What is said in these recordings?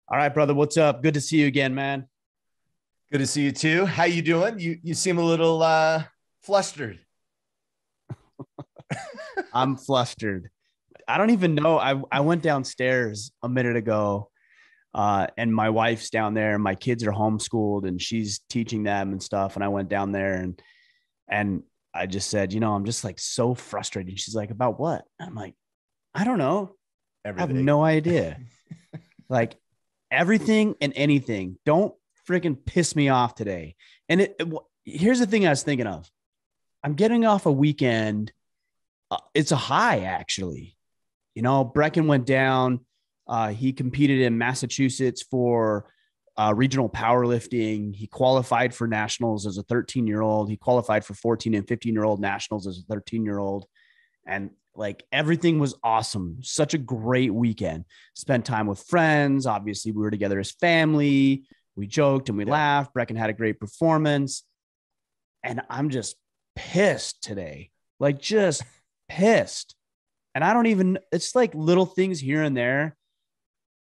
All right, brother. What's up? Good to see you again, man. Good to see you too. How you doing? You seem a little flustered. I'm flustered. I don't even know. I went downstairs a minute ago, and my wife's down there, and my kids are homeschooled, and she's teaching them and stuff. And I went down there, and I just said, I'm just like so frustrated. She's like, about what? I'm like, I don't know. I have Everything. no idea. Like everything and anything. Don't freaking piss me off today. And here's the thing I was thinking of. I'm getting off a weekend. It's a high, actually. Brecken went down. He competed in Massachusetts for regional powerlifting. He qualified for nationals as a 13-year-old. He qualified for 14 and 15-year-old nationals as a 13-year-old. And like everything was awesome. Such a great weekend. Spent time with friends. Obviously, we were together as family. We joked and we laughed. Brecken had a great performance. And I'm just pissed today. Like just pissed. And I don't even, it's like little things here and there.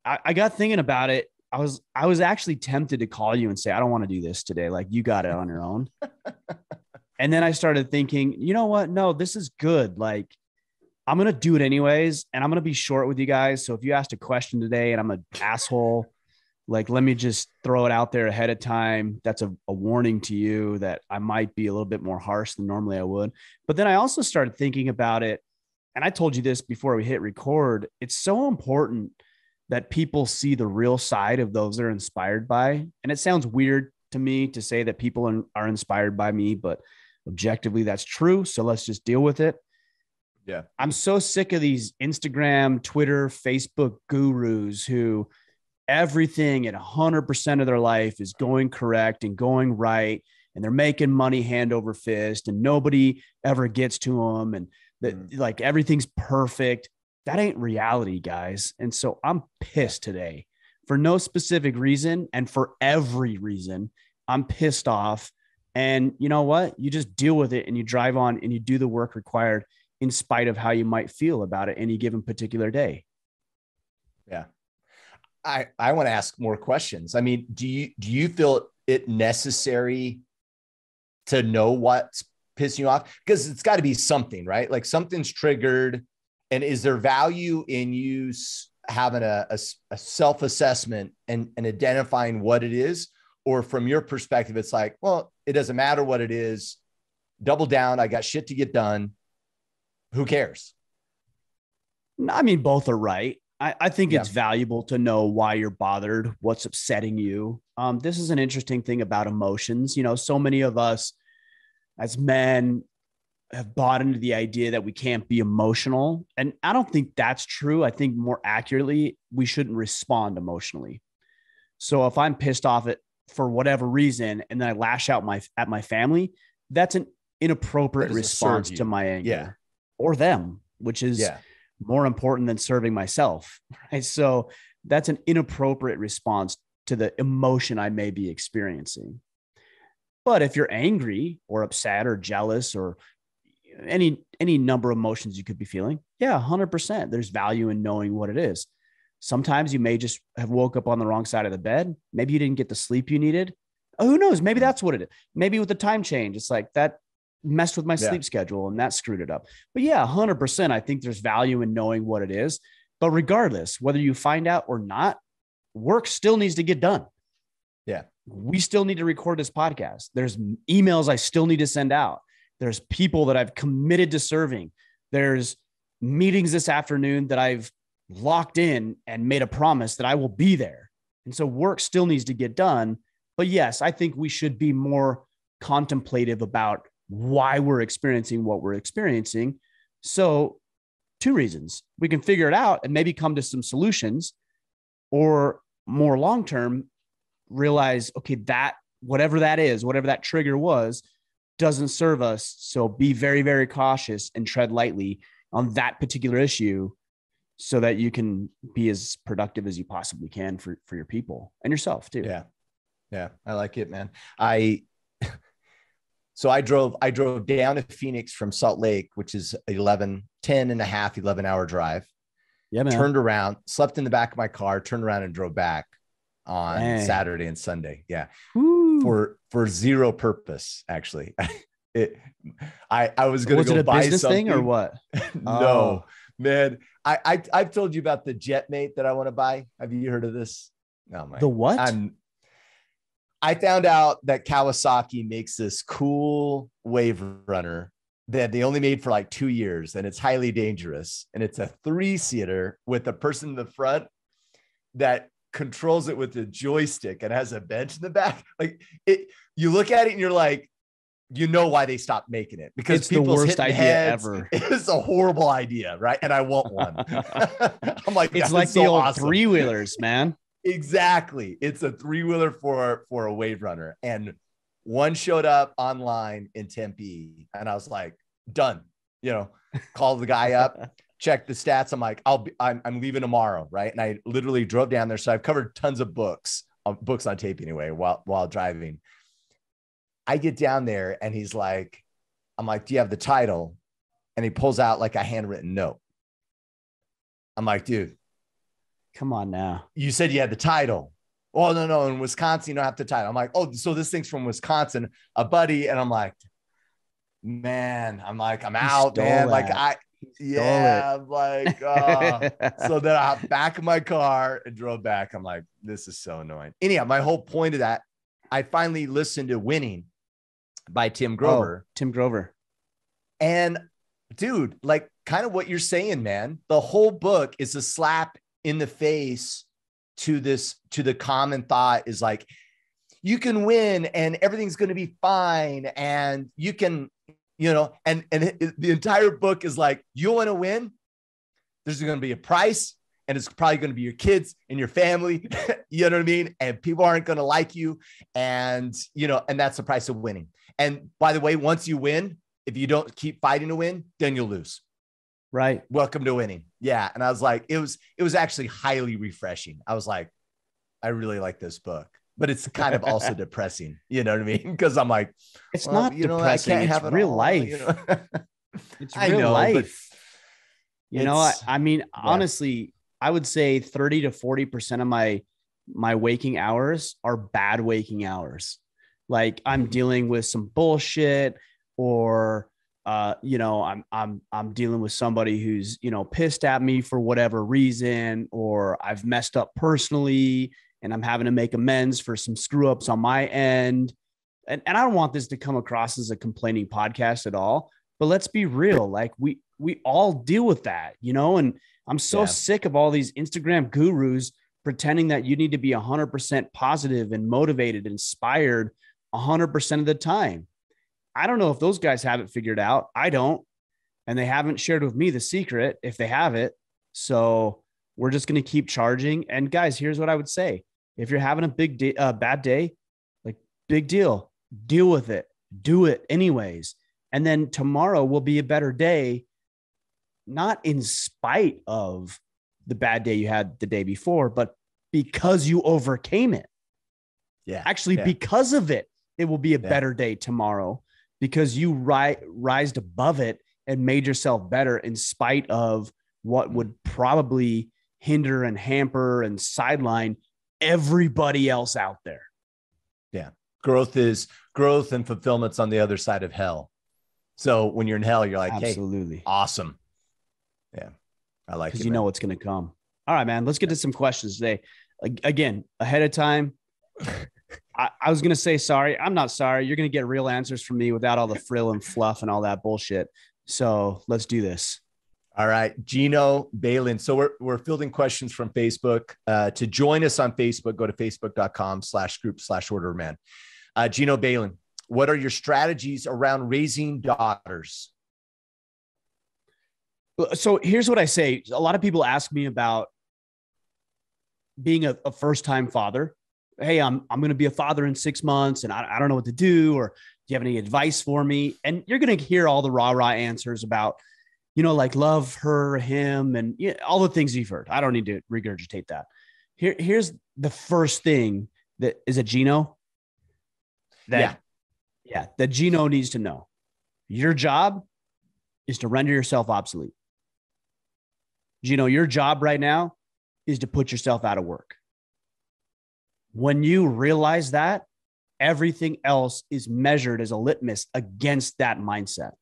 I got thinking about it. I was actually tempted to call you and say, I don't want to do this today. Like you got it on your own. And then I started thinking, you know what? No, this is good. Like I'm going to do it anyways. And I'm going to be short with you guys. So if you asked a question today and I'm an asshole, like, let me just throw it out there ahead of time. That's a warning to you that I might be a little bit more harsh than normally I would. But then I also started thinking about it. And I told you this before we hit record. It's so important that people see the real side of those they're inspired by. And it sounds weird to me to say that people are inspired by me, but objectively that's true. So let's just deal with it. Yeah. I'm so sick of these Instagram, Twitter, Facebook gurus who everything at 100% of their life is going correct and going right. And they're making money hand over fist and nobody ever gets to them. And like everything's perfect. That ain't reality, guys. And so I'm pissed today for no specific reason. And for every reason, I'm pissed off. And you know what? You just deal with it and you drive on and you do the work required in spite of how you might feel about it any given particular day. Yeah. I want to ask more questions. I mean, do you feel it necessary to know what's pissing you off? Because it's got to be something, right? Like something's triggered. And is there value in you having a self-assessment and identifying what it is? Or from your perspective, it's like, well, it doesn't matter what it is. Double down. I got shit to get done. Who cares? I mean, both are right. I think it's valuable to know why you're bothered, what's upsetting you. This is an interesting thing about emotions. So many of us as men have bought into the idea that we can't be emotional. And I don't think that's true. I think more accurately, we shouldn't respond emotionally. So if I'm pissed off at for whatever reason, and then I lash out at my family, that's an inappropriate response to my anger or them, which is more important than serving myself. Right. So that's an inappropriate response to the emotion I may be experiencing. But if you're angry or upset or jealous or any number of emotions you could be feeling, 100%. There's value in knowing what it is. Sometimes you may just have woke up on the wrong side of the bed. Maybe you didn't get the sleep you needed. Who knows? Maybe that's what it is. Maybe with the time change, it's like that messed with my sleep schedule and that screwed it up. But 100%. I think there's value in knowing what it is. But regardless, whether you find out or not, work still needs to get done. Yeah. We still need to record this podcast. There's emails I still need to send out. There's people that I've committed to serving. There's meetings this afternoon that I've locked in and made a promise that I will be there. And so work still needs to get done. But yes, I think we should be more contemplative about why we're experiencing what we're experiencing. So 2 reasons: we can figure it out and maybe come to some solutions, or more long-term, realize, okay, that whatever that is, whatever that trigger was, doesn't serve us. So be very, very cautious and tread lightly on that particular issue so that you can be as productive as you possibly can for your people and yourself too. Yeah. Yeah. I like it, man. So I drove down to Phoenix from Salt Lake, which is 11 hour drive. Yeah, man. Turned around, slept in the back of my car, turned around and drove back. on Saturday and Sunday. Yeah. Woo. For zero purpose, actually. I was going to go it a buy business something thing or what? No, man. I've told you about the Jetmate that I want to buy. Have you heard of this? Oh my. The what? I found out that Kawasaki makes this cool wave runner that they only made for like 2 years, and it's highly dangerous. And it's a 3-seater with a person in the front that controls it with a joystick and has a bench in the back. Like you look at it and you're like, you know why they stopped making it, because it's the worst idea heads. ever. It's a horrible idea, right? And I want one. I'm like, it's like the old 3-wheelers, man. Exactly. It's a 3-wheeler for a wave runner. And one showed up online in Tempe, and I was like, done. Called the guy up, checked the stats. I'm like, I'm leaving tomorrow, right? And I literally drove down there. So I've covered tons of books on tape anyway while driving. I get down there and he's like, I'm like, do you have the title? And he pulls out like a handwritten note. I'm like, dude, come on now. You said you had the title. Oh, no. In Wisconsin, you don't have the title. I'm like, oh, so this thing's from Wisconsin, a buddy. And I'm like, man, I'm out, man. That. Like I'm like, so then I hopped back in my car and drove back. I'm like, this is so annoying. Anyhow, my whole point of that, I finally listened to Winning by Tim Grover. Tim Grover. And dude, like kind of what you're saying, man, the whole book is a slap in the face to the common thought is like, you can win and everything's going to be fine. And you can, and the entire book is like, you want to win. There's going to be a price, and it's probably going to be your kids and your family. You know what I mean? And people aren't going to like you. And, and that's the price of winning. And by the way, once you win, if you don't keep fighting to win, then you'll lose. Right. Welcome to winning. Yeah. And I was like, it was actually highly refreshing. I was like, I really like this book, but it's kind of also depressing. You know what I mean? Because I'm like, it's not depressing. It's real life. It's real life. I mean, honestly, I would say 30 to 40% of my waking hours are bad waking hours. Like I'm dealing with some bullshit, or I'm dealing with somebody who's, pissed at me for whatever reason, or I've messed up personally and I'm having to make amends for some screw ups on my end. And I don't want this to come across as a complaining podcast at all, but let's be real. Like we all deal with that, and I'm so sick of all these Instagram gurus pretending that you need to be 100% positive and motivated, inspired 100% of the time. I don't know if those guys have it figured out. I don't. And they haven't shared with me the secret if they have it. So we're just going to keep charging. And guys, here's what I would say. If you're having a bad day, like big deal, deal with it, do it anyways. And then tomorrow will be a better day, not in spite of the bad day you had the day before, but because you overcame it. Yeah. Actually, because of it, it will be a better day tomorrow, because you rised above it and made yourself better in spite of what would probably hinder and hamper and sideline everybody else out there. Yeah. Growth and fulfillment's on the other side of hell. So when you're in hell, you're like, absolutely. Hey, awesome. Yeah. I like it. Because you know what's going to come. All right, man, let's get to some questions today. Again, ahead of time, I was going to say sorry. I'm not sorry. You're going to get real answers from me without all the frill and fluff and all that bullshit. So let's do this. All right. Gino Balin. So we're fielding questions from Facebook. To join us on Facebook, go to facebook.com/group/orderman. Gino Balin, what are your strategies around raising daughters? So here's what I say. A lot of people ask me about being a first-time father. Hey, I'm going to be a father in 6 months and I don't know what to do, or do you have any advice for me? And you're going to hear all the rah answers about, like love her, him, and all the things you've heard. I don't need to regurgitate that. Here's the first thing that is a Gino that Gino needs to know. Your job is to render yourself obsolete. Gino, your job right now is to put yourself out of work. When you realize that, everything else is measured as a litmus against that mindset.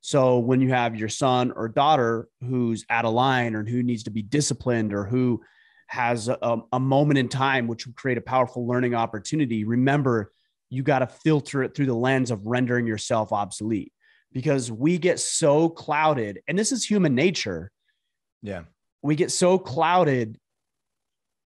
So when you have your son or daughter who's out of line or who needs to be disciplined or who has a moment in time which will create a powerful learning opportunity, remember, you got to filter it through the lens of rendering yourself obsolete, because we get so clouded, and this is human nature. Yeah. We get so clouded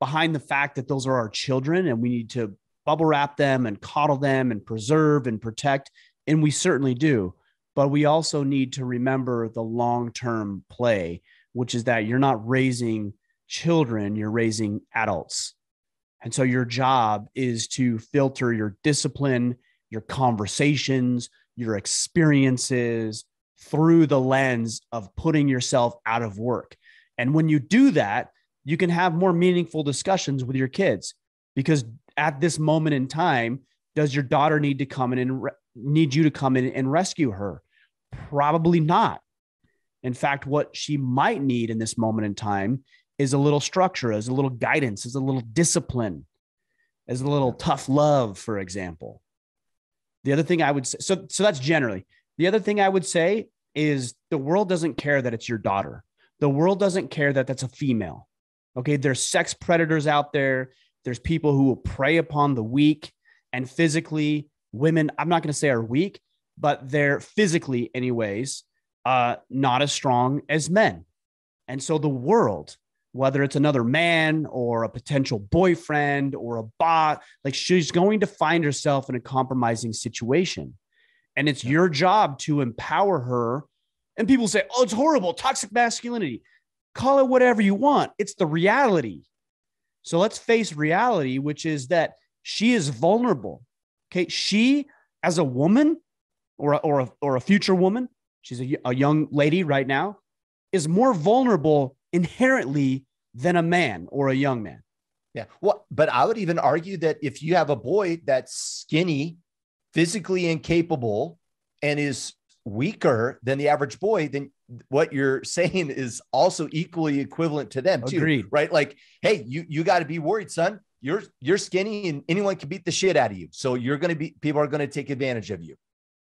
behind the fact that those are our children and we need to bubble wrap them and coddle them and preserve and protect. And we certainly do. But we also need to remember the long-term play, which is that you're not raising children, you're raising adults. And so your job is to filter your discipline, your conversations, your experiences through the lens of putting yourself out of work. And when you do that, you can have more meaningful discussions with your kids, because at this moment in time, does your daughter need to come in and need you to come in and rescue her? Probably not. In fact, what she might need in this moment in time is a little structure, is a little guidance, is a little discipline, is a little tough love, for example. The other thing I would say, so that's generally. The other thing I would say is the world doesn't care that it's your daughter. The world doesn't care that that's a female. Okay. There's sex predators out there. There's people who will prey upon the weak, and physically women, I'm not going to say are weak, but they're physically anyways, not as strong as men. And so the world, whether it's another man or a potential boyfriend or a bot, like, she's going to find herself in a compromising situation. And it's your job to empower her. And people say, oh, it's horrible, toxic masculinity. Call it whatever you want. It's the reality. So let's face reality, which is that she is vulnerable. Okay. She, as a woman or a future woman, she's a young lady right now, is more vulnerable inherently than a man or a young man. Yeah. Well, but I would even argue that if you have a boy that's skinny, physically incapable, and is weaker than the average boy, then what you're saying is also equally equivalent to them too. Agreed. Right? Like, hey, you got to be worried, son. You're skinny and anyone can beat the shit out of you. So people are going to take advantage of you.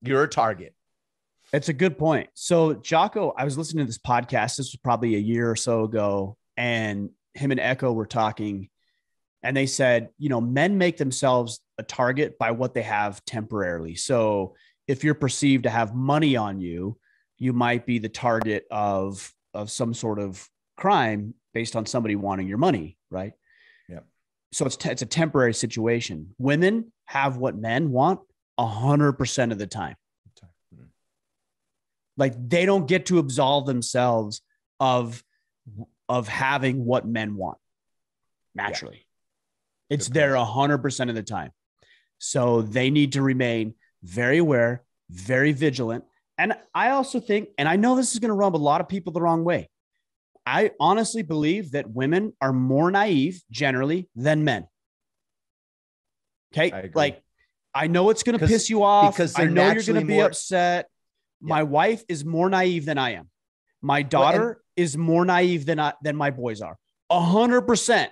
You're a target. It's a good point. So Jocko, I was listening to this podcast. This was probably a year or so ago, and him and Echo were talking, and they said, men make themselves a target by what they have temporarily. So if you're perceived to have money on you, you might be the target of some sort of crime based on somebody wanting your money, right? Yeah. So it's a temporary situation. Women have what men want 100% of the time. Like, they don't get to absolve themselves of having what men want naturally. Yeah. It's there 100% of the time. So they need to remain very aware, very vigilant. And I also think, and I know this is going to rub a lot of people the wrong way, I honestly believe that women are more naive generally than men. Okay. Like, I know it's going to piss you off. I know you're going to be upset. Yeah. My wife is more naive than I am. My daughter is more naive than my boys are. 100%.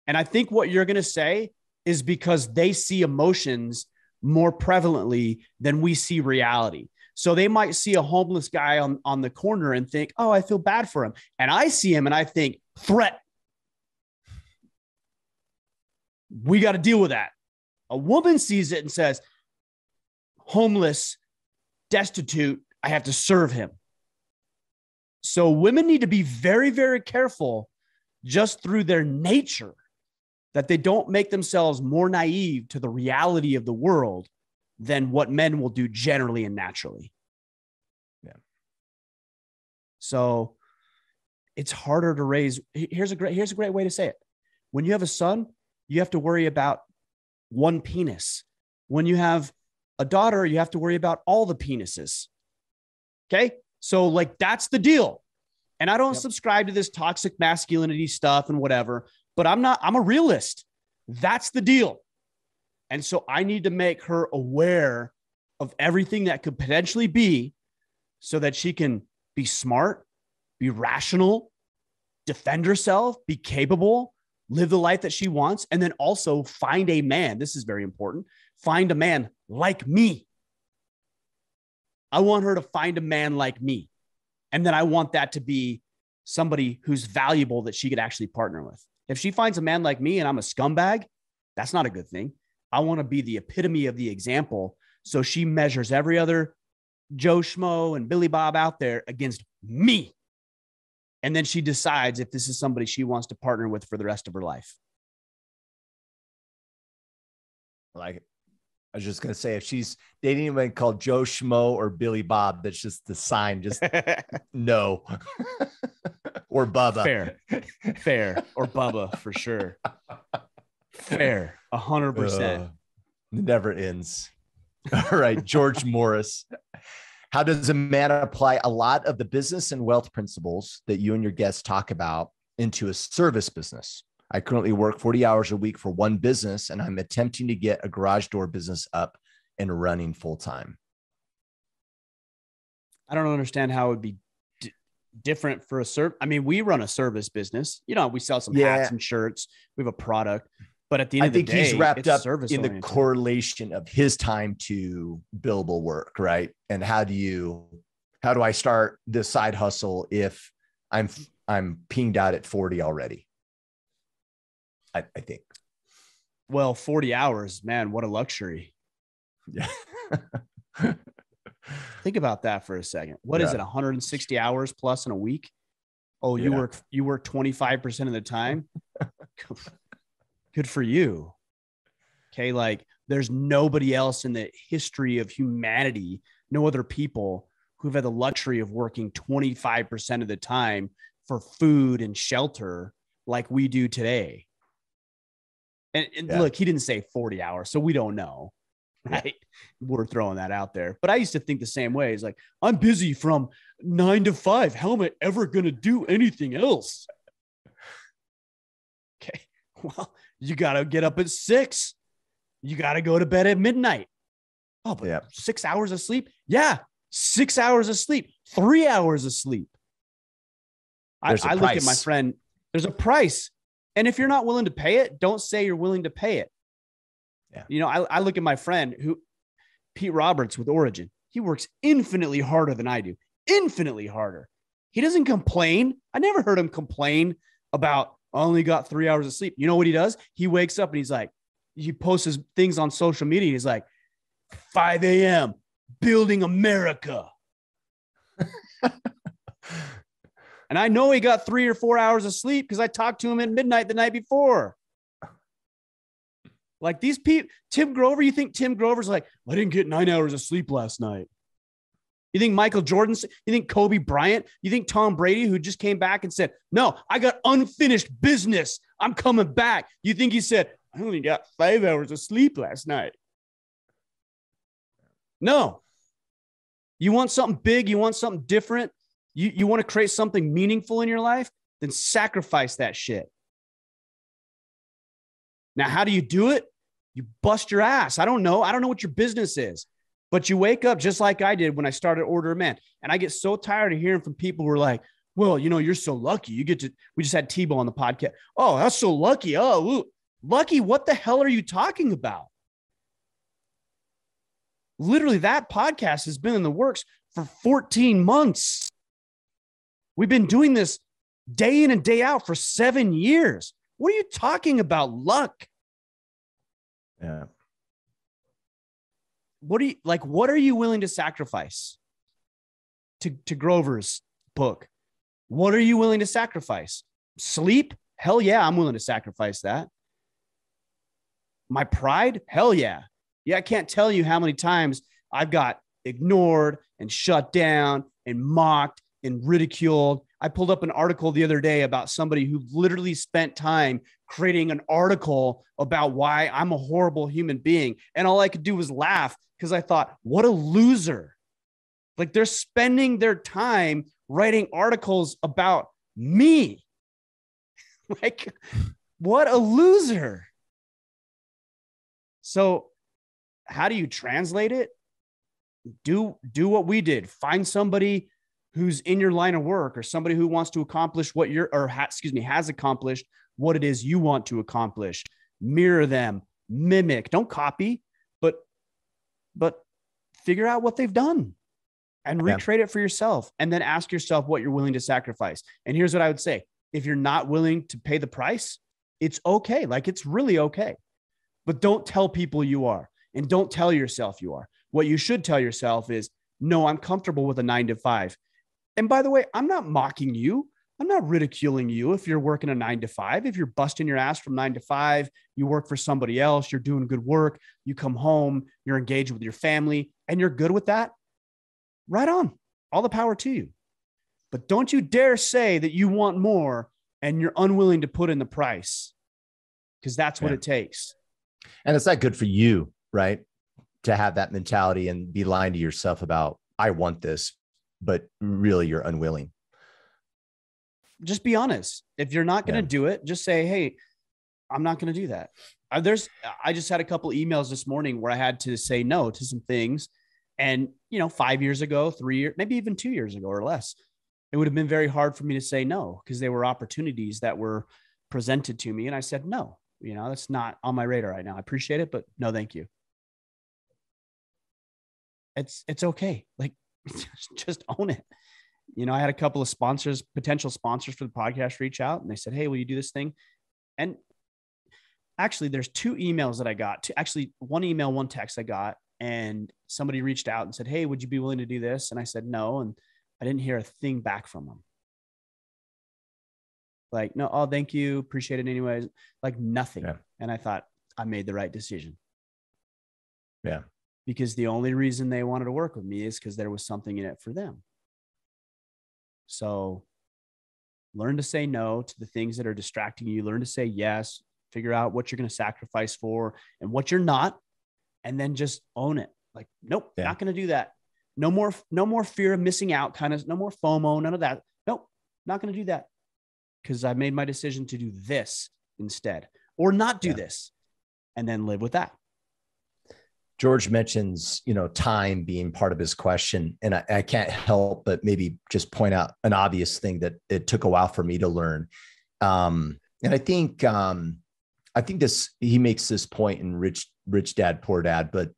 And I think what you're going to say is because they see emotions more prevalently than we see reality. So they might see a homeless guy on the corner and think, oh, I feel bad for him. And I see him and I think, threat. We got to deal with that. A woman sees it and says, homeless, destitute, I have to serve him. So women need to be very, very careful just through their nature that they don't make themselves more naive to the reality of the world than what men will do generally and naturally. Yeah. So it's harder to raise. Here's a great way to say it. When you have a son, you have to worry about one penis. When you have a daughter, you have to worry about all the penises. Okay. So like, that's the deal. And I don't subscribe to this toxic masculinity stuff and whatever, but I'm a realist. That's the deal. And so I need to make her aware of everything that could potentially be so that she can be smart, be rational, defend herself, be capable, live the life that she wants, and then also find a man. This is very important. Find a man like me. I want her to find a man like me. And then I want that to be somebody who's valuable that she could actually partner with. If she finds a man like me and I'm a scumbag, that's not a good thing. I want to be the epitome of the example. So she measures every other Joe Schmo and Billy Bob out there against me. And then she decides if this is somebody she wants to partner with for the rest of her life. I like it. I was just going to say, if she's dating anybody called Joe Schmo or Billy Bob, that's just the sign. Just no. Or Bubba. Fair. Or Bubba for sure. Fair. 100%. Never ends. All right. George Morris. How does a man apply a lot of the business and wealth principles that you and your guests talk about into a service business? I currently work 40 hours a week for one business, and I'm attempting to get a garage door business up and running full time. I don't understand how it would be different for a service. I mean, we run a service business. You know, we sell some hats and shirts. We have a product, but at the end of the day, he's wrapped up in the oriented correlation of his time to billable work, right? And how do I start this side hustle if I'm pinged out at 40 already? I think. Well, 40 hours, man, what a luxury. Yeah. Think about that for a second. What is it? 160 hours plus in a week? Oh, you work 25% of the time. Good for you. Okay. Like there's nobody else in the history of humanity, no other people who've had the luxury of working 25% of the time for food and shelter like we do today. And look, he didn't say 40 hours, so we don't know, right? Yeah. We're throwing that out there. But I used to think the same way. It's like, I'm busy from 9 to 5. How am I ever going to do anything else? Okay, well, you got to get up at 6. You got to go to bed at midnight. Oh, but 6 hours of sleep? Yeah, 6 hours of sleep, 3 hours of sleep. I look at my friend, there's a price. And if you're not willing to pay it, don't say you're willing to pay it. Yeah. You know, I look at my friend Pete Roberts with Origin. He works infinitely harder than I do. Infinitely harder. He doesn't complain. I never heard him complain about, I only got 3 hours of sleep. You know what he does? He wakes up and he's like, he posts his things on social media. He's like, 5 a.m., building America. And I know he got 3 or 4 hours of sleep because I talked to him at midnight the night before. Like these people, Tim Grover, you think Tim Grover's like, I didn't get 9 hours of sleep last night. You think Michael Jordan, you think Kobe Bryant, you think Tom Brady, who just came back and said, no, I got unfinished business. I'm coming back. You think he said, I only got 5 hours of sleep last night. No. You want something big. You want something different. You want to create something meaningful in your life, then sacrifice that shit. Now, how do you do it? You bust your ass. I don't know what your business is, but you wake up just like I did when I started Order of Man. And I get so tired of hearing from people who are like, well, you know, you're so lucky. We just had Tebow on the podcast. Oh, that's so lucky. Oh, ooh. Lucky. What the hell are you talking about? Literally, that podcast has been in the works for 14 months. We've been doing this day in and day out for 7 years. What are you talking about? Luck. Yeah. What are you willing to sacrifice to Grover's book? What are you willing to sacrifice? Sleep? Hell yeah, I'm willing to sacrifice that. My pride? Hell yeah. Yeah, I can't tell you how many times I've got ignored and shut down and mocked and ridiculed. I pulled up an article the other day about somebody who literally spent time creating an article about why I'm a horrible human being. And all I could do was laugh because I thought, what a loser. Like they're spending their time writing articles about me. Like, what a loser. So how do you translate it? Do what we did. Find somebody who's in your line of work or somebody who wants to accomplish what has accomplished what it is you want to accomplish, mirror them, mimic, don't copy, but figure out what they've done and recreate it for yourself. And then ask yourself what you're willing to sacrifice. And here's what I would say. If you're not willing to pay the price, it's okay. Like, it's really okay. But don't tell people you are, and don't tell yourself you are. What you should tell yourself is, no, I'm comfortable with a 9 to 5. And by the way, I'm not mocking you. I'm not ridiculing you if you're working a 9 to 5. If you're busting your ass from 9 to 5, you work for somebody else, you're doing good work, you come home, you're engaged with your family, and you're good with that, right on. All the power to you. But don't you dare say that you want more and you're unwilling to put in the price, because that's what it takes. And it's not good for you, right? To have that mentality and be lying to yourself about, I want this, but really you're unwilling. Just be honest. If you're not going to do it, just say, hey, I'm not going to do that. I just had a couple emails this morning where I had to say no to some things. And, 5 years ago, 3 years, maybe even 2 years ago or less, it would have been very hard for me to say no, because they were opportunities that were presented to me. And I said, no, that's not on my radar right now. I appreciate it, but no, thank you. It's okay. Like, just own it. I had a couple of potential sponsors for the podcast reach out, and they said, hey, will you do this thing? And actually there's 2 emails that I got, one email, one text I got, and somebody reached out and said, hey, would you be willing to do this? And I said, no. And I didn't hear a thing back from them. Like, no, oh, thank you. Appreciate it anyways. Like, nothing. Yeah. And I thought I made the right decision. Yeah. Because the only reason they wanted to work with me is because there was something in it for them. So learn to say no to the things that are distracting you. Learn to say yes, figure out what you're going to sacrifice for and what you're not, and then just own it. Like, nope, not going to do that. No more fear of missing out, no more FOMO, none of that. Nope, not going to do that, because I made my decision to do this instead, or not do this, and then live with that. George mentions, time being part of his question. And I can't help but maybe just point out an obvious thing that it took a while for me to learn. And I think he makes this point in Rich Dad, Poor Dad, but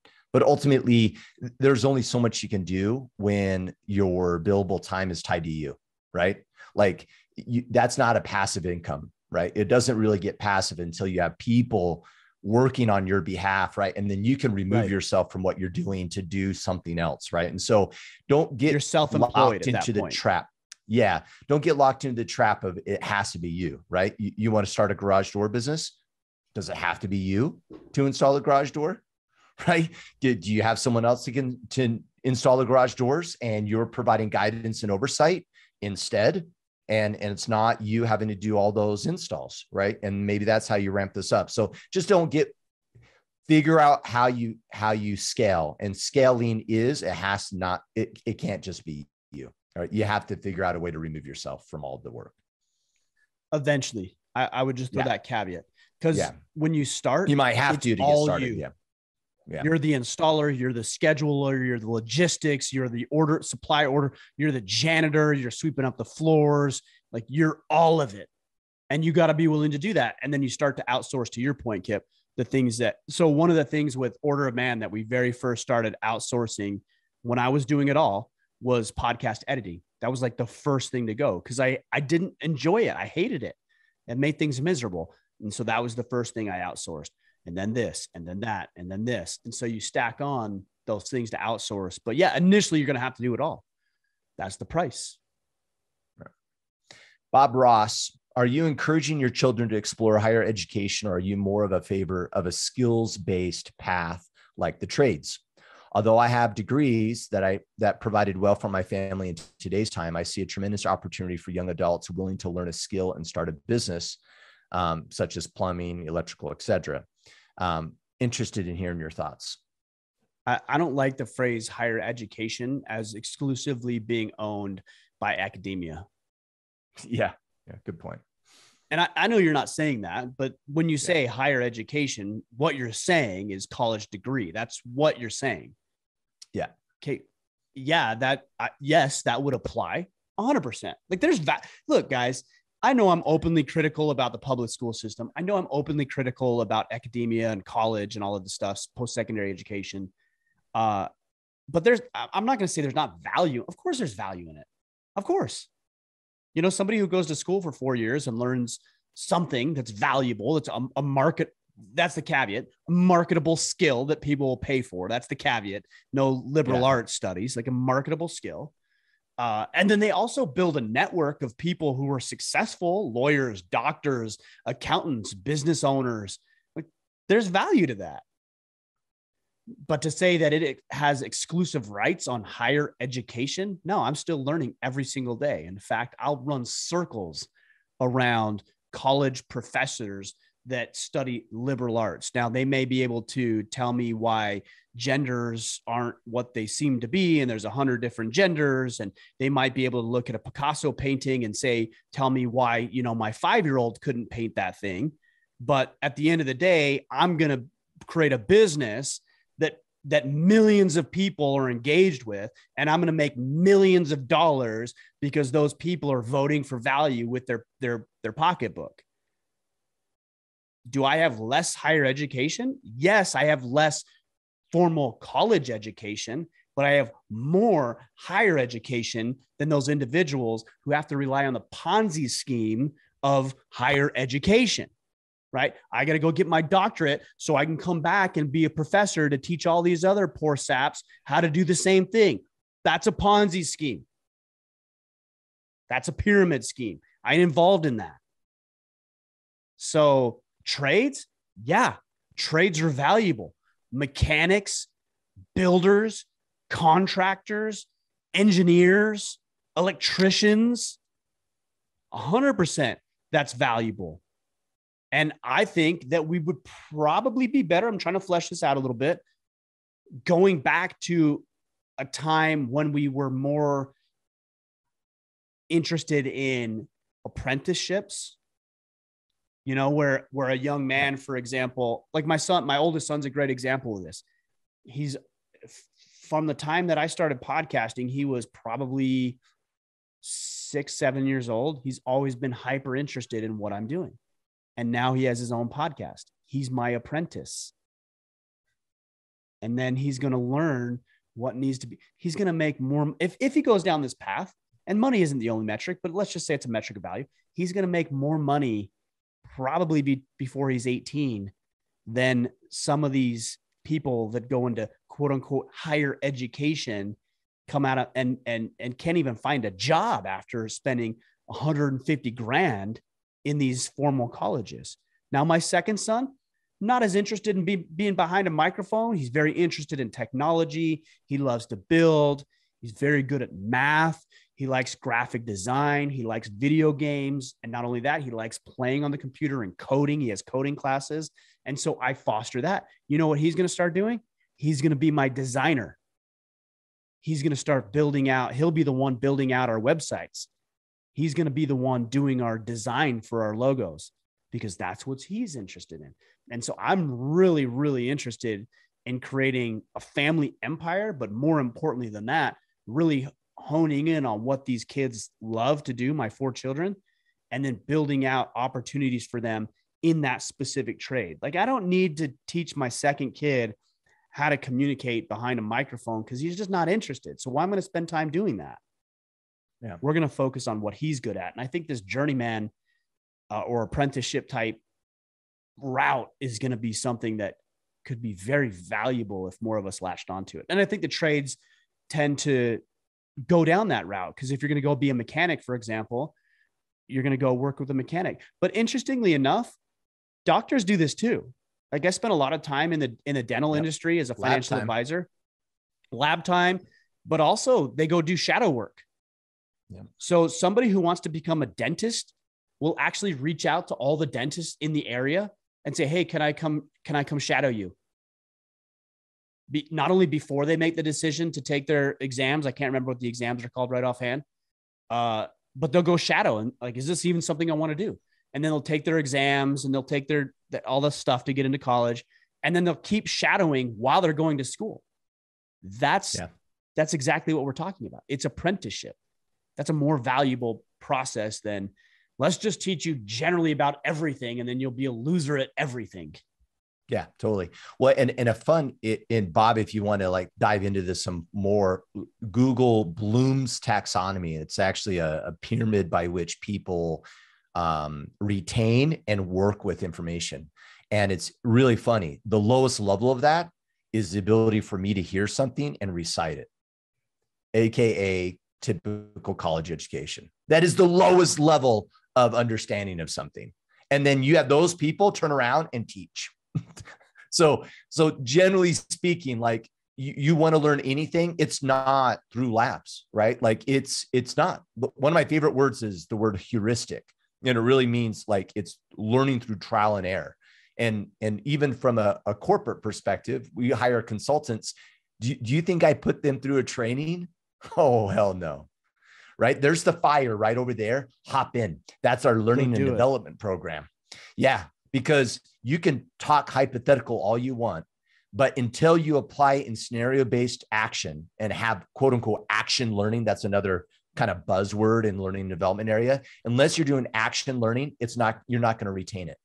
ultimately there's only so much you can do when your billable time is tied to you, right? Like, that's not a passive income, right? It doesn't really get passive until you have people working on your behalf, right? And then you can remove yourself from what you're doing to do something else, right? And so don't get locked into the trap. Yeah. Don't get locked into the trap of it has to be you, right? You want to start a garage door business. Does it have to be you to install a garage door, right? Do you have someone else to install the garage doors and you're providing guidance and oversight instead? And it's not you having to do all those installs, right? And maybe that's how you ramp this up. So just figure out how you scale. And scaling it can't just be you. All right? You have to figure out a way to remove yourself from all of the work. Eventually, I would just throw that caveat, because when you start, you might have to get started. Yeah. You're the installer, you're the scheduler, you're the logistics, you're the supply order, you're the janitor, you're sweeping up the floors, like, you're all of it. And you got to be willing to do that. And then you start to outsource, to your point, Kip, so one of the things with Order of Man that we very first started outsourcing when I was doing it all was podcast editing. That was like the first thing to go, because I didn't enjoy it. I hated it. It made things miserable. And so that was the first thing I outsourced. And then this, and then that, and then this. And so you stack on those things to outsource. But yeah, initially you're going to have to do it all. That's the price. Bob Ross, are you encouraging your children to explore higher education, or are you more of a favor of a skills-based path like the trades? Although I have degrees that provided well for my family in today's time, I see a tremendous opportunity for young adults willing to learn a skill and start a business, such as plumbing, electrical, etc. Interested in hearing your thoughts. I don't like the phrase higher education as exclusively being owned by academia. Yeah. Good point. And I know you're not saying that, but when you say higher education, what you're saying is college degree. That's what you're saying. Yeah. Okay. Yeah. Yes, that would apply 100%. Like, look, guys, I know I'm openly critical about the public school system. I know I'm openly critical about academia and college and all of the stuff, post-secondary education. But I'm not going to say there's not value. Of course there's value in it. Of course. You know, somebody who goes to school for 4 years and learns something that's valuable, that's a market, that's the caveat, a marketable skill that people will pay for. That's the caveat. No liberal arts studies, like a marketable skill. And then they also build a network of people who are successful, lawyers, doctors, accountants, business owners. Like, there's value to that. But to say that it has exclusive rights on higher education, no, I'm still learning every single day. In fact, I'll run circles around college professors that study liberal arts. Now, they may be able to tell me why genders aren't what they seem to be, and there's 100 different genders, and they might be able to look at a Picasso painting and say, tell me why, you know, my 5-year-old couldn't paint that thing. But at the end of the day, I'm going to create a business that millions of people are engaged with, and I'm going to make millions of dollars because those people are voting for value with their pocketbook. Do I have less higher education? Yes, I have less formal college education, but I have more higher education than those individuals who have to rely on the Ponzi scheme of higher education. Right? I got to go get my doctorate so I can come back and be a professor to teach all these other poor saps how to do the same thing. That's a Ponzi scheme. That's a pyramid scheme. I ain't involved in that. So trades, yeah, trades are valuable. Mechanics, builders, contractors, engineers, electricians, 100% that's valuable. And I think that we would probably be better. I'm trying to flesh this out a little bit. Going back to a time when we were more interested in apprenticeships, you know, where a young man, for example, like my oldest son's a great example of this. He's from the time that I started podcasting, he was probably 6, 7 years old. He's always been hyper interested in what I'm doing. And now he has his own podcast. He's my apprentice. And then he's going to learn what needs to be. He's going to make more. If he goes down this path, and money isn't the only metric, but let's just say it's a metric of value. He's going to make more money probably before he's 18 than some of these people that go into quote unquote higher education, come out of and can't even find a job after spending 150 grand in these formal colleges. Now, my second son, not as interested in being behind a microphone. He's very interested in technology. He loves to build. He's very good at math. He likes graphic design. He likes video games. And not only that, he likes playing on the computer and coding. He has coding classes. And so I foster that. You know what he's going to start doing? He's going to be my designer. He's going to start building out. He'll be the one building out our websites. He's going to be the one doing our design for our logos because that's what he's interested in. And so I'm really, really interested in creating a family empire, but more importantly than that, really honing in on what these kids love to do, my 4 children, and then building out opportunities for them in that specific trade. Like, I don't need to teach my second kid how to communicate behind a microphone because he's just not interested. So why am I going to spend time doing that? Yeah, we're going to focus on what he's good at. And I think this journeyman or apprenticeship type route is going to be something that could be very valuable if more of us latched onto it. And I think the trades tend to go down that route because if you're going to go be a mechanic, for example, you're going to go work with a mechanic. But interestingly enough, doctors do this too. Like, I spent a lot of time in the dental industry as a financial advisor, lab time, but also they go do shadow work. Yeah. So somebody who wants to become a dentist will actually reach out to all the dentists in the area and say, "Hey, can I come shadow you?" Not only before they make the decision to take their exams, I can't remember what the exams are called right offhand, but they'll go shadow and like, is this even something I want to do? And then they'll take their exams and they'll take all the stuff to get into college, and then they'll keep shadowing while they're going to school. That's exactly what we're talking about. It's apprenticeship. That's a more valuable process than let's just teach you generally about everything, and then you'll be a loser at everything. Yeah, totally. Well, and a fun, and Bob, if you want to like dive into this some more, Google Bloom's taxonomy. It's actually a pyramid by which people retain and work with information. And it's really funny. The lowest level of that is the ability for me to hear something and recite it, AKA typical college education. That is the lowest level of understanding of something. And then you have those people turn around and teach. So generally speaking, like you want to learn anything, it's not through labs, right? Like it's not. One of my favorite words is the word heuristic. And it really means like it's learning through trial and error. And even from a corporate perspective, we hire consultants. Do you think I put them through a training? Oh, hell no. Right? There's the fire right over there. Hop in. That's our learning and development program. Yeah, because you can talk hypothetical all you want, but until you apply in scenario-based action and have quote unquote action learning, that's another kind of buzzword in learning and development area. Unless you're doing action learning, you're not going to retain it.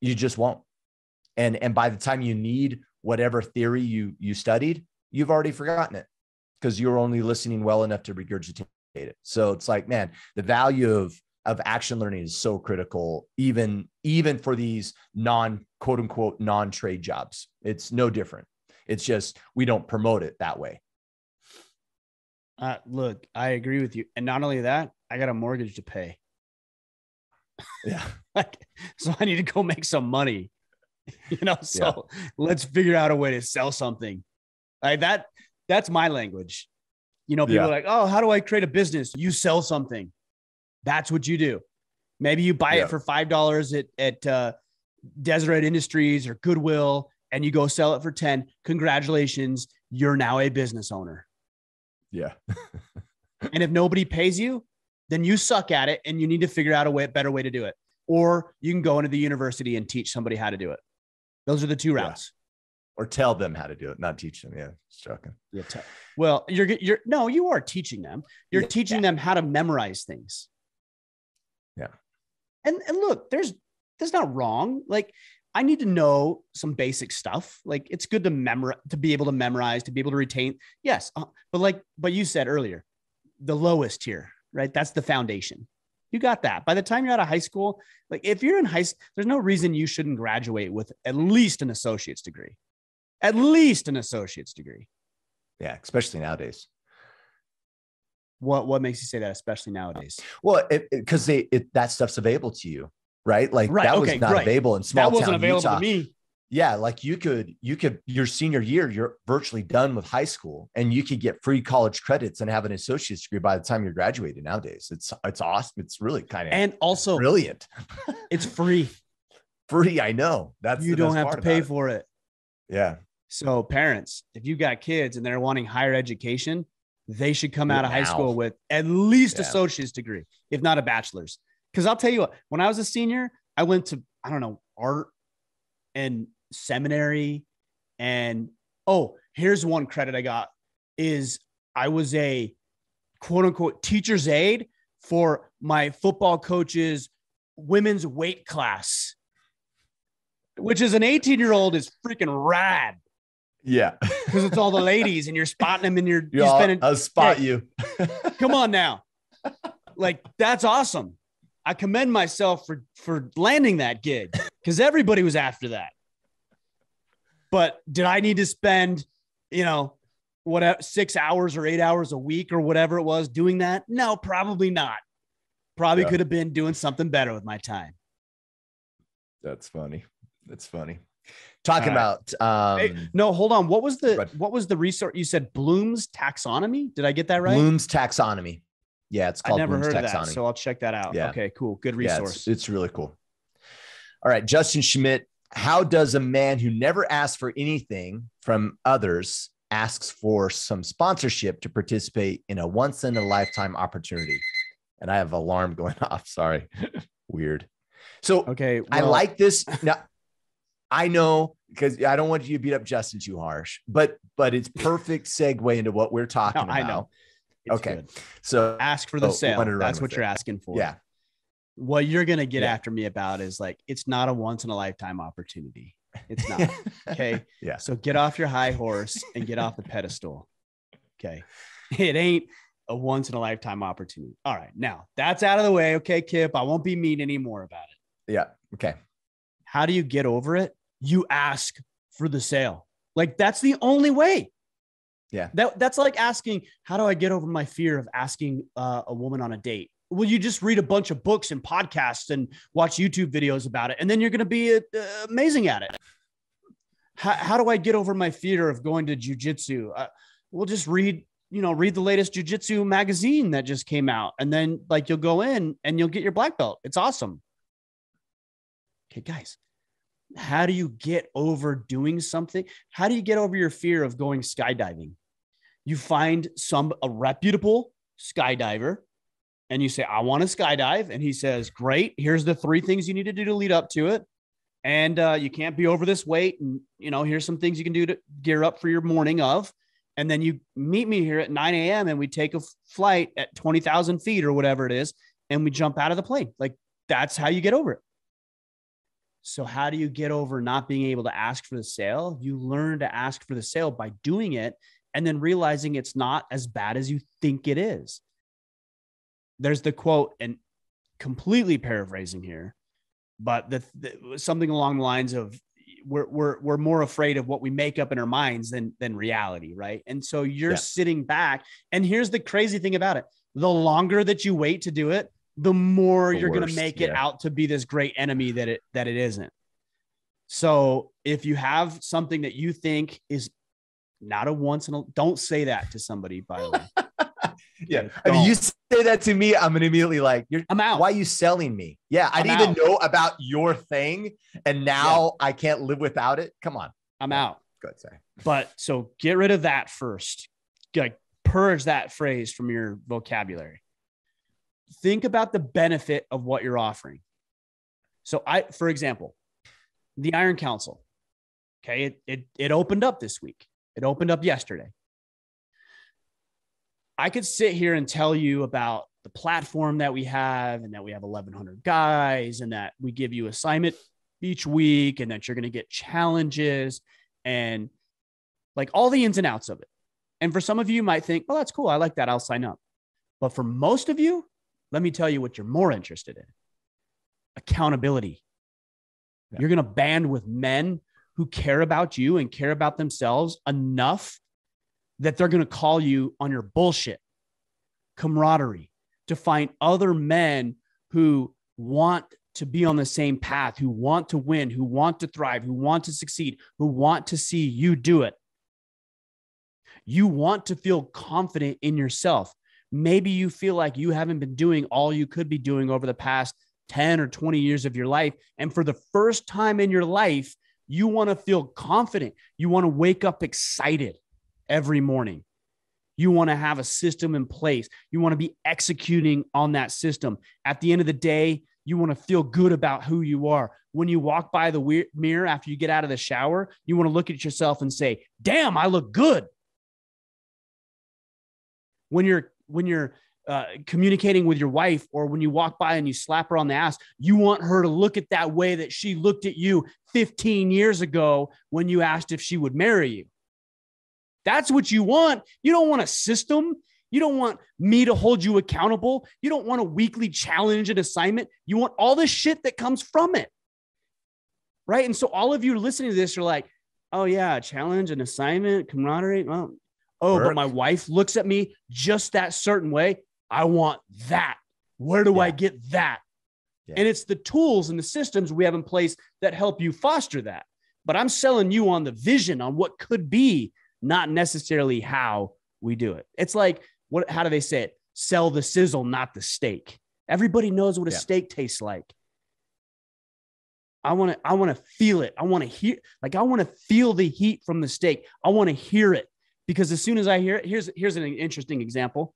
You just won't. And by the time you need whatever theory you studied, you've already forgotten it because you're only listening well enough to regurgitate it. So it's like, man, the value of action learning is so critical, even for these quote unquote non-trade jobs. It's no different. It's just, we don't promote it that way. Look, I agree with you. And not only that, I got a mortgage to pay. Yeah. So I need to go make some money, let's figure out a way to sell something like that. That's my language. People are like, oh, how do I create a business? You sell something. That's what you do. Maybe you buy it for $5 at Deseret Industries or Goodwill, and you go sell it for 10. Congratulations. You're now a business owner. Yeah. And if nobody pays you, then you suck at it and you need to figure out a better way to do it. Or you can go into the university and teach somebody how to do it. Those are the two routes. Or tell them how to do it, not teach them. Yeah, just joking. Yeah. You are teaching them. You're teaching them how to memorize things. Yeah. And look, there's not wrong. Like, I need to know some basic stuff. Like, it's good to be able to memorize, to be able to retain. Yes. But you said earlier, the lowest tier, right? That's the foundation. You got that. By the time you're out of high school, like if you're in high school, there's no reason you shouldn't graduate with at least an associate's degree. At least an associate's degree. Yeah. Especially nowadays. What makes you say that, especially nowadays? Well, because that stuff's available to you, right? Like that was not available in small town Utah. That wasn't available to me. Yeah, like you could your senior year, you're virtually done with high school, and you could get free college credits and have an associate's degree by the time you're graduated. Nowadays, it's awesome. It's really kind of and also brilliant. It's free. Free, I know. That's you don't have to pay for it. Yeah. So parents, if you got kids and they're wanting higher education, they should come out of high school with at least associate's degree, if not a bachelor's. Because I'll tell you what, when I was a senior, I went to, art and seminary. And, here's one credit I got is I was a quote unquote teacher's aide for my football coach's women's weight class, which is an 18-year-old is freaking rad. Yeah. Because it's all the ladies and you're spotting them and you're spending. I'll spot you. Come on now. Like, that's awesome. I commend myself for landing that gig because everybody was after that. But did I need to spend, 6 hours or 8 hours a week or whatever it was doing that? No, probably not. Probably could have been doing something better with my time. That's funny. Talking about no, hold on. What was the resource? You said Bloom's taxonomy. Did I get that right? Bloom's taxonomy. Yeah, it's called Bloom's taxonomy. Of that, so I'll check that out. Yeah. Okay, cool. Good resource. Yeah, it's really cool. All right, Justin Schmidt. How does a man who never asks for anything from others asks for some sponsorship to participate in a once in a lifetime opportunity? And I have an alarm going off. Sorry. Weird. So okay, I like this. Now, I know because I don't want you to beat up Justin too harsh, but it's perfect segue into what we're talking about. I know. It's okay. Good. So ask for the sale. That's what you're asking for. Yeah. what you're going to get after me about is like, it's not a once in a lifetime opportunity. It's not. Okay. Yeah. So get off your high horse and get off the pedestal. Okay. It ain't a once in a lifetime opportunity. All right. Now that's out of the way. Okay, Kip, I won't be mean anymore about it. Yeah. Okay. How do you get over it? You ask for the sale. Like that's the only way. Yeah. That's like asking, how do I get over my fear of asking a woman on a date? Well, you just read a bunch of books and podcasts and watch YouTube videos about it. And then you're going to be amazing at it. How do I get over my fear of going to jujitsu? We'll just read the latest jujitsu magazine that just came out. And then like, you'll go in and you'll get your black belt. It's awesome. Okay, guys, how do you get over doing something? How do you get over your fear of going skydiving? You find a reputable skydiver and you say, I want to skydive. And he says, great. Here's the 3 things you need to do to lead up to it. And you can't be over this weight. And, here's some things you can do to gear up for your morning of. And then you meet me here at 9 a.m. and we take a flight at 20,000 feet or whatever it is. And we jump out of the plane. Like that's how you get over it. So how do you get over not being able to ask for the sale? You learn to ask for the sale by doing it and then realizing it's not as bad as you think it is. There's the quote, and completely paraphrasing here, but something along the lines of we're more afraid of what we make up in our minds than reality, right? And so you're sitting back, and here's the crazy thing about it. The longer that you wait to do it, the more you're going to make it out to be this great enemy that it isn't. So if you have something that you think is not a once in a, don't say that to somebody, by the way. Yeah. I mean, you say that to me, I'm going to immediately like, I'm out. Why are you selling me? Yeah. I didn't even know about your thing. And now I can't live without it. Come on. I'm out. Good. Sorry. But so get rid of that first. Like purge that phrase from your vocabulary. Think about the benefit of what you're offering. So for example, the Iron Council. Okay. It opened up this week. It opened up yesterday. I could sit here and tell you about the platform that we have and that we have 1,100 guys and that we give you assignment each week and that you're going to get challenges and like all the ins and outs of it. And for some of you might think, well, that's cool. I like that. I'll sign up. But for most of you, let me tell you what you're more interested in. Accountability. Yeah. You're going to band with men who care about you and care about themselves enough that they're going to call you on your bullshit. Camaraderie. To find other men who want to be on the same path, who want to win, who want to thrive, who want to succeed, who want to see you do it. You want to feel confident in yourself. Maybe you feel like you haven't been doing all you could be doing over the past 10 or 20 years of your life. And for the first time in your life, you want to feel confident. You want to wake up excited every morning. You want to have a system in place. You want to be executing on that system. At the end of the day, you want to feel good about who you are. When you walk by the mirror after you get out of the shower, you want to look at yourself and say, damn, I look good. When you're communicating with your wife, or when you walk by and you slap her on the ass, you want her to look at that way that she looked at you 15 years ago when you asked if she would marry you. That's what you want. You don't want a system. You don't want me to hold you accountable. You don't want a weekly challenge and assignment. You want all the shit that comes from it. Right? And so all of you listening to this are like, oh yeah, challenge and assignment, camaraderie. Well, but my wife looks at me just that certain way. I want that. Where do I get that? Yeah. And it's the tools and the systems we have in place that help you foster that. But I'm selling you on the vision on what could be, not necessarily how we do it. It's like, how do they say it? Sell the sizzle, not the steak. Everybody knows what a steak tastes like. I want to feel it. I want to hear, I want to feel the heat from the steak. I want to hear it, because as soon as I hear it, here's an interesting example.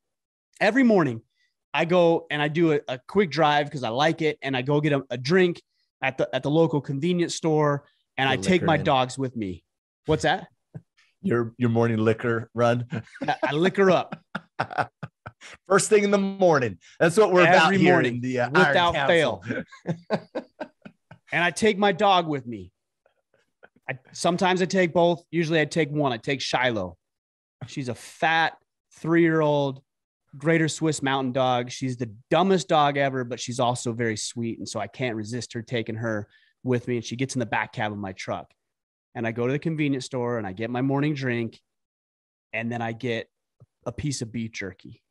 Every morning I go and I do a quick drive because I like it. And I go get a drink at the local convenience store, and I take my dogs with me. What's that? Your morning liquor run. I liquor up. First thing in the morning. That's what we're about here morning, in the without Iron fail. Council. And I take my dog with me. Sometimes I take both. Usually I take one. I take Shiloh. She's a fat 3-year-old Greater Swiss Mountain Dog. She's the dumbest dog ever, but she's also very sweet. And so I can't resist her taking her with me. And she gets in the back cab of my truck. And I go to the convenience store and I get my morning drink. And then I get a piece of beef jerky.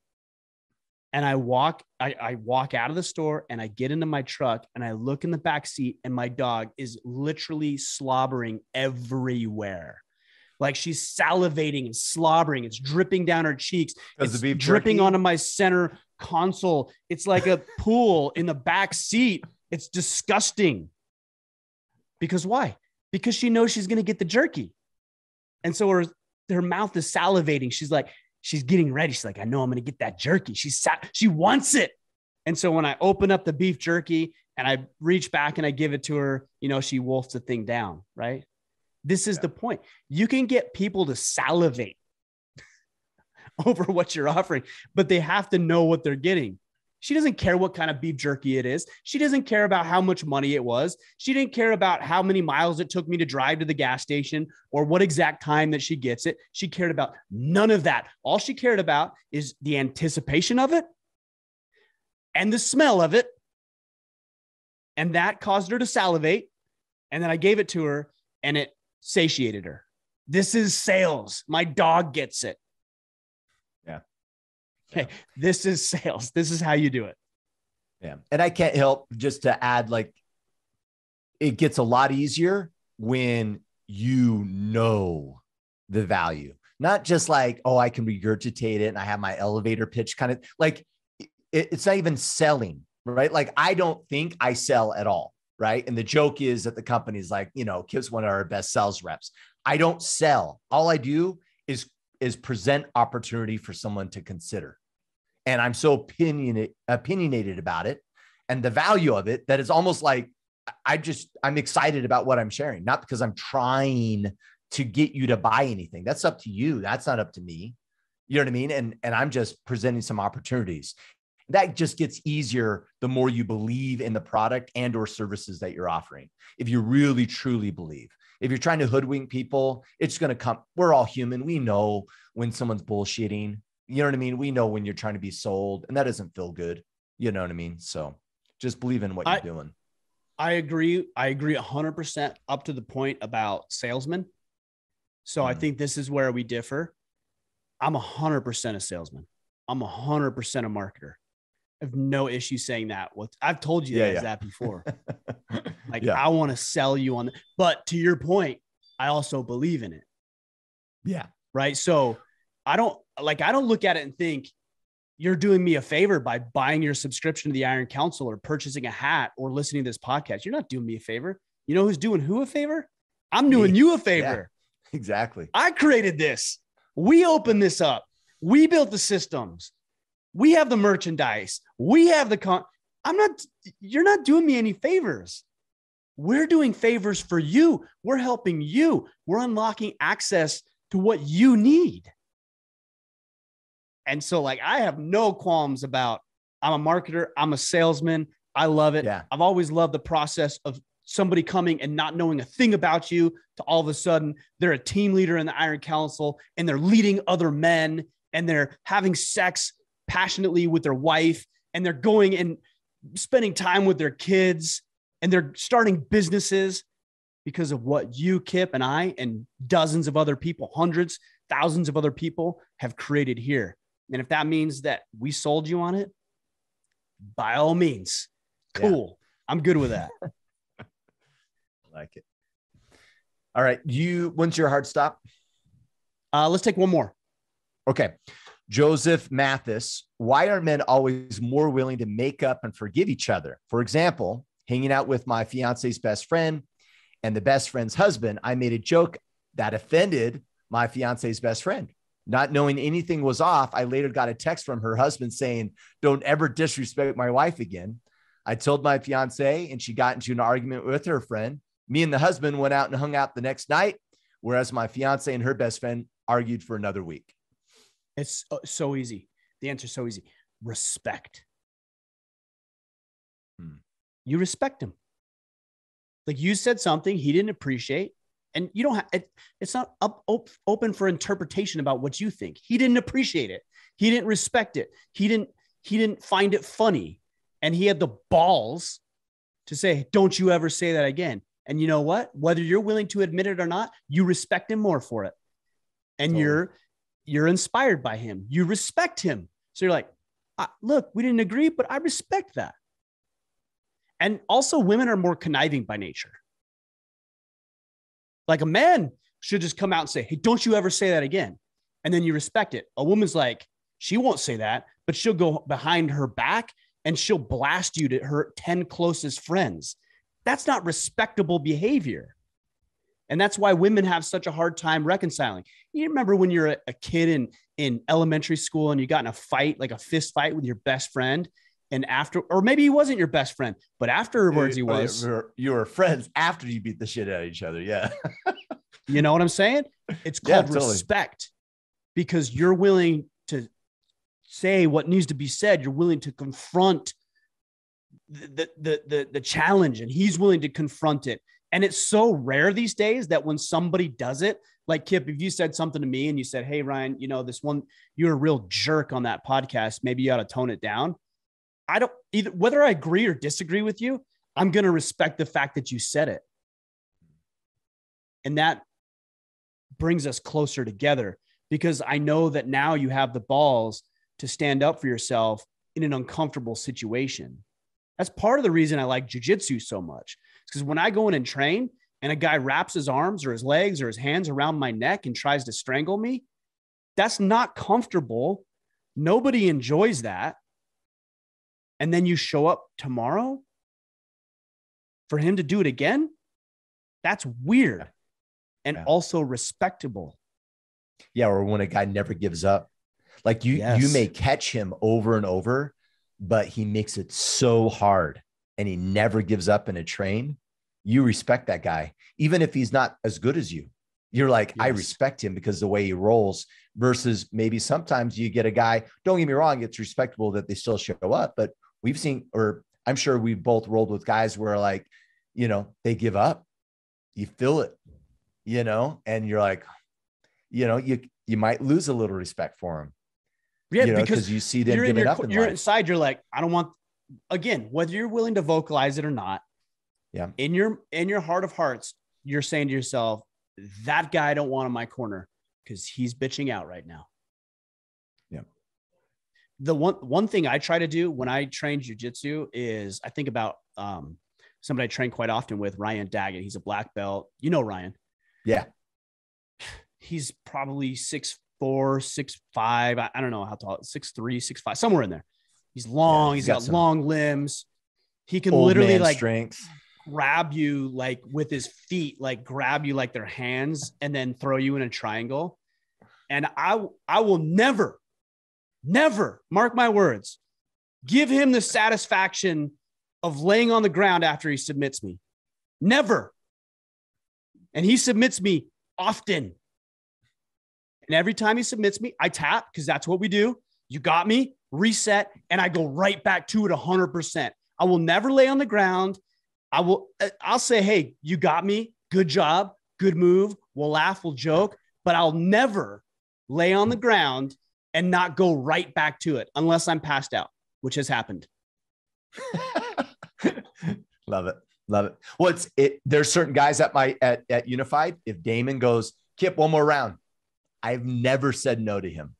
And I walk out of the store and I get into my truck and I look in the back seat and my dog is literally slobbering everywhere. Like she's salivating and slobbering. It's dripping down her cheeks. It's dripping onto my center console. It's like a pool in the back seat. It's disgusting. Because why? Because she knows she's going to get the jerky. And so her mouth is salivating. She's getting ready. She's like, I know I'm going to get that jerky. She wants it. And so when I open up the beef jerky and I reach back and I give it to her, she wolfs the thing down, right? This is the point. You can get people to salivate over what you're offering, but they have to know what they're getting. She doesn't care what kind of beef jerky it is. She doesn't care about how much money it was. She didn't care about how many miles it took me to drive to the gas station or what exact time that she gets it. She cared about none of that. All she cared about is the anticipation of it and the smell of it. And that caused her to salivate. And then I gave it to her and it satiated her. This is sales. My dog gets it. Yeah. Okay. This is sales. This is how you do it. Yeah. And I can't help just to add, like, it gets a lot easier when you know the value, not just like, oh, I can regurgitate it and I have my elevator pitch kind of like it's not even selling, right? Like, I don't think I sell at all. Right. And the joke is that the company is like, Kip's one of our best sales reps. I don't sell. All I do is present opportunity for someone to consider. And I'm so opinionated about it and the value of it that it's almost like I'm excited about what I'm sharing, not because I'm trying to get you to buy anything. That's up to you. That's not up to me. You know what I mean? And I'm just presenting some opportunities. That just gets easier the more you believe in the product and or services that you're offering. If you really, truly believe. If you're trying to hoodwink people, it's going to come. We're all human. We know when someone's bullshitting. You know what I mean? We know when you're trying to be sold, and that doesn't feel good. You know what I mean? So just believe in what you're doing. I agree. I agree 100% up to the point about salesmen. So I think this is where we differ. I'm 100% a salesman. I'm 100% a marketer. I have no issue saying that. I've told you that before. I want to sell you on, but to your point, I also believe in it. Yeah. Right. So I don't look at it and think you're doing me a favor by buying your subscription to the Iron Council or purchasing a hat or listening to this podcast. You're not doing me a favor. You know who's doing who a favor? I'm doing you a favor. Yeah, exactly. I created this. We opened this up. We built the systems. We have the merchandise. We have you're not doing me any favors. We're doing favors for you. We're helping you. We're unlocking access to what you need. And so I have no qualms about, I'm a marketer. I'm a salesman. I love it. Yeah. I've always loved the process of somebody coming and not knowing a thing about you to all of a sudden they're a team leader in the Iron Council and they're leading other men and they're having sex passionately with their wife and they're going and spending time with their kids and they're starting businesses because of what you, Kip, and I, and dozens of other people, hundreds, thousands of other people have created here. And if that means that we sold you on it, by all means, cool. Yeah. I'm good with that. I like it. All right. When's your hard stop? Let's take one more. Okay. Joseph Mathis, why are men always more willing to make up and forgive each other? For example, hanging out with my fiance's best friend and the best friend's husband, I made a joke that offended my fiance's best friend. Not knowing anything was off, I later got a text from her husband saying, "Don't ever disrespect my wife again." I told my fiance and she got into an argument with her friend. Me and the husband went out and hung out the next night, whereas my fiance and her best friend argued for another week. It's so easy. The answer is so easy. Respect. Hmm. You respect him. Like you said something he didn't appreciate, and you don't have it's not open for interpretation about what you think. He didn't appreciate it. He didn't respect it. He didn't find it funny. And he had the balls to say, don't you ever say that again. And you know what? Whether you're willing to admit it or not, you respect him more for it. And Totally. you're inspired by him. You respect him. So you're like, look, we didn't agree, but I respect that. And also women are more conniving by nature. Like a man should just come out and say, hey, don't you ever say that again. And then you respect it. A woman's like, she won't say that, but she'll go behind her back and she'll blast you to her 10 closest friends. That's not respectable behavior. And that's why women have such a hard time reconciling. You remember when you're a kid in elementary school and you got in a fight, like a fist fight with your best friend, and after, or maybe he wasn't your best friend, but afterwards he was. You were friends after you beat the shit out of each other. Yeah. You know what I'm saying? It's called respect, because you're willing to say what needs to be said. You're willing to confront the challenge, and he's willing to confront it. And it's so rare these days that when somebody does it, like Kip, if you said something to me and you said, hey, Ryan, you know, this one, you're a real jerk on that podcast. Maybe you ought to tone it down. I don't either, whether I agree or disagree with you, I'm going to respect the fact that you said it. And that brings us closer together, because I know that now you have the balls to stand up for yourself in an uncomfortable situation. That's part of the reason I like jiu-jitsu so much. Because when I go in and train and a guy wraps his arms or his legs or his hands around my neck and tries to strangle me, that's not comfortable. Nobody enjoys that. And then you show up tomorrow for him to do it again. That's weird and also respectable. Yeah. Or when a guy never gives up, like you may catch him over and over, but he makes it so hard and he never gives up in a train. You respect that guy, even if he's not as good as you. You're like, I respect him because the way he rolls, versus maybe sometimes you get a guy, don't get me wrong, it's respectable that they still show up, but we've seen, or I'm sure we've both rolled with guys where, like, you know, they give up, you feel it, you know, and you're like, you know, you might lose a little respect for him. Yeah, you know, because you see them giving up. You're inside. You're like, I don't want. Again, whether you're willing to vocalize it or not, in your heart of hearts, you're saying to yourself, that guy I don't want in my corner because he's bitching out right now. Yeah. The one thing I try to do when I train jiu-jitsu is I think about somebody I train quite often with, Ryan Daggett. He's a black belt. You know Ryan. Yeah. He's probably 6'4", 6'5". I don't know how tall, 6'3", 6'5", somewhere in there. He's long. He's got long limbs. He can literally like strength, grab you like with his feet, like grab you like their hands, and then throw you in a triangle. And I will never, mark my words, give him the satisfaction of laying on the ground after he submits me. Never. And he submits me often. And every time he submits me, I tap, because that's what we do. You got me, reset, and I go right back to it 100%. I will never lay on the ground. I'll say, hey, you got me. Good job. Good move. We'll laugh, we'll joke, but I'll never lay on the ground and not go right back to it unless I'm passed out, which has happened. Love it. Love it. Well, there's certain guys at Unified. If Damon goes, Kip, one more round, I've never said no to him.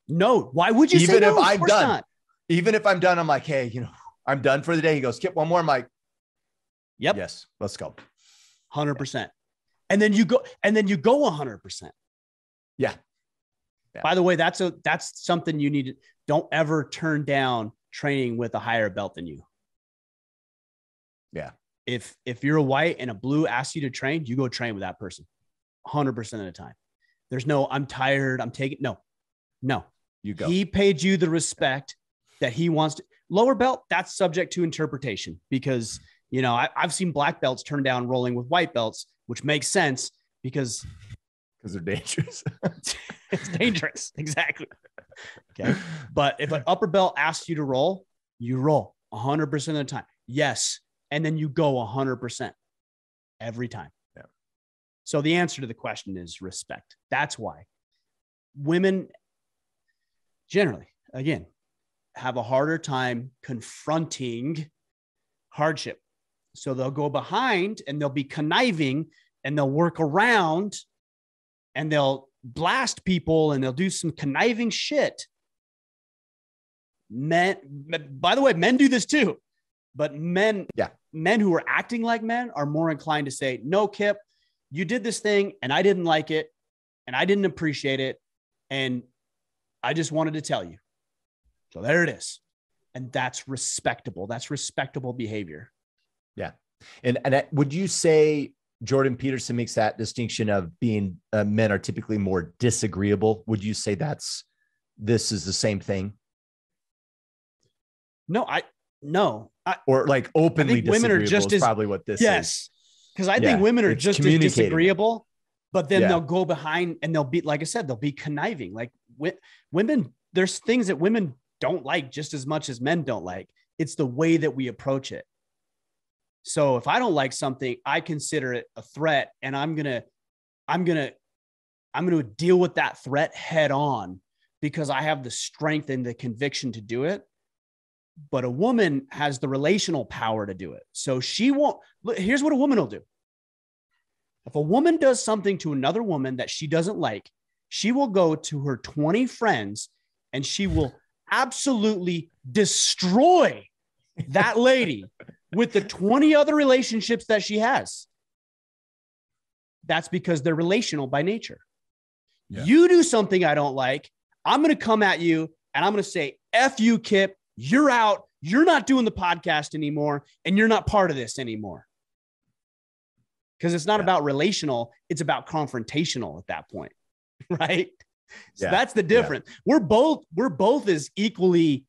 No. Why would you say no? Even if I'm done. Not. Even if I'm done, I'm like, hey, you know, I'm done for the day. He goes, Kip, one more. I'm like, yep. Yes, let's go. 100%. And then you go 100%. Yeah. By the way, that's something you need to, don't ever turn down training with a higher belt than you. Yeah. If you're a white and a blue asks you to train, you go train with that person 100% of the time. There's no, I'm tired, I'm taking, no. You go. He paid you the respect that he wants to. Lower belt, that's subject to interpretation, because, you know, I've seen black belts turn down rolling with white belts, which makes sense because Because they're dangerous. It's dangerous. Exactly. Okay. But if an upper belt asks you to roll, you roll 100% of the time. Yes. And then you go 100% every time. Yeah. So the answer to the question is respect. That's why women generally, again, have a harder time confronting hardship. So they'll go behind and they'll be conniving and they'll work around and they'll blast people and they'll do some conniving shit. Men, by the way, men do this too, but men who are acting like men are more inclined to say, no, Kip, you did this thing and I didn't like it and I didn't appreciate it. And I just wanted to tell you. So there it is. And that's respectable. That's respectable behavior. Yeah. And would you say Jordan Peterson makes that distinction of being men are typically more disagreeable? Would you say this is the same thing? No, or like openly women are just is probably what this is. Because I think women are just as disagreeable, but then they'll go behind and they'll be, like I said, they'll be conniving. Like women, there's things that women don't like just as much as men don't like. It's the way that we approach it. So if I don't like something, I consider it a threat and I'm going to deal with that threat head on because I have the strength and the conviction to do it. But a woman has the relational power to do it. So she won't. Here's what a woman will do. If a woman does something to another woman that she doesn't like, she will go to her 20 friends and she will absolutely destroy that lady with the 20 other relationships that she has. That's because they're relational by nature. Yeah. You do something I don't like, I'm going to come at you and I'm going to say, F you, Kip, you're out. You're not doing the podcast anymore. And you're not part of this anymore. Because it's not about relational. It's about confrontational at that point. Right. So that's the difference. Yeah. We're both as equally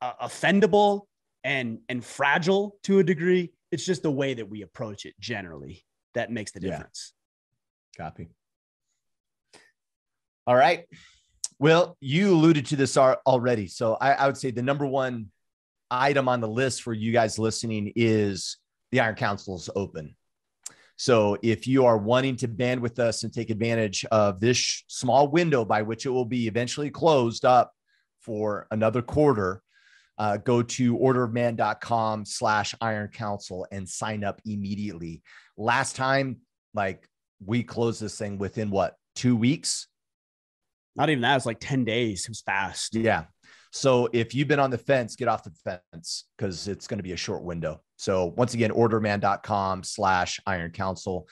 offendable and fragile to a degree. It's just the way that we approach it generally that makes the difference. Copy. All right. Well, you alluded to this already. So I would say the number one item on the list for you guys listening is the Iron Council is open. So if you are wanting to band with us and take advantage of this small window by which it will be eventually closed up for another quarter, go to orderofman.com/Iron Council and sign up immediately. Last time, we closed this thing within 2 weeks? Not even that. It was like 10 days. It was fast. Yeah. So if you've been on the fence, get off the fence because it's going to be a short window. So once again, orderman.com/Iron Council.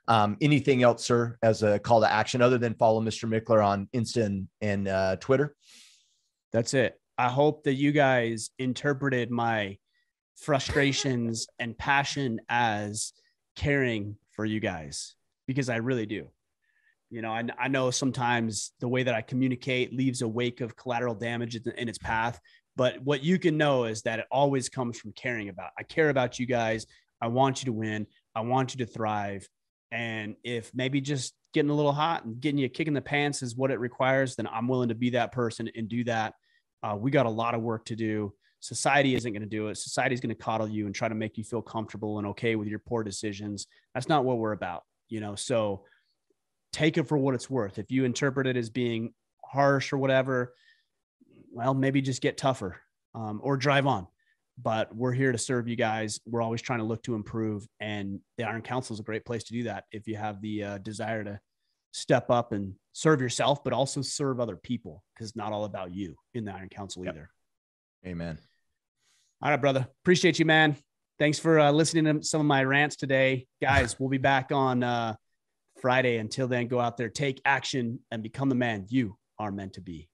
Anything else, sir, as a call to action other than follow Mr. Mickler on Insta and Twitter? That's it. I hope that you guys interpreted my frustrations and passion as caring for you guys, because I really do. You know, I know sometimes the way that I communicate leaves a wake of collateral damage in its path, but what you can know is that it always comes from caring about. I care about you guys. I want you to win. I want you to thrive. And if maybe just getting a little hot and getting you a kick in the pants is what it requires, then I'm willing to be that person and do that. We got a lot of work to do. Society isn't going to do it. Society is going to coddle you and try to make you feel comfortable and okay with your poor decisions. That's not what we're about, you know? So take it for what it's worth. If you interpret it as being harsh or whatever, well, maybe just get tougher or drive on. But we're here to serve you guys. We're always trying to look to improve. And the Iron Council is a great place to do that if you have the desire to step up and serve yourself, but also serve other people, because it's not all about you in the Iron Council either. Amen. All right, brother. Appreciate you, man. Thanks for listening to some of my rants today. Guys, we'll be back on Friday. Until then, go out there, take action, and become the man you are meant to be.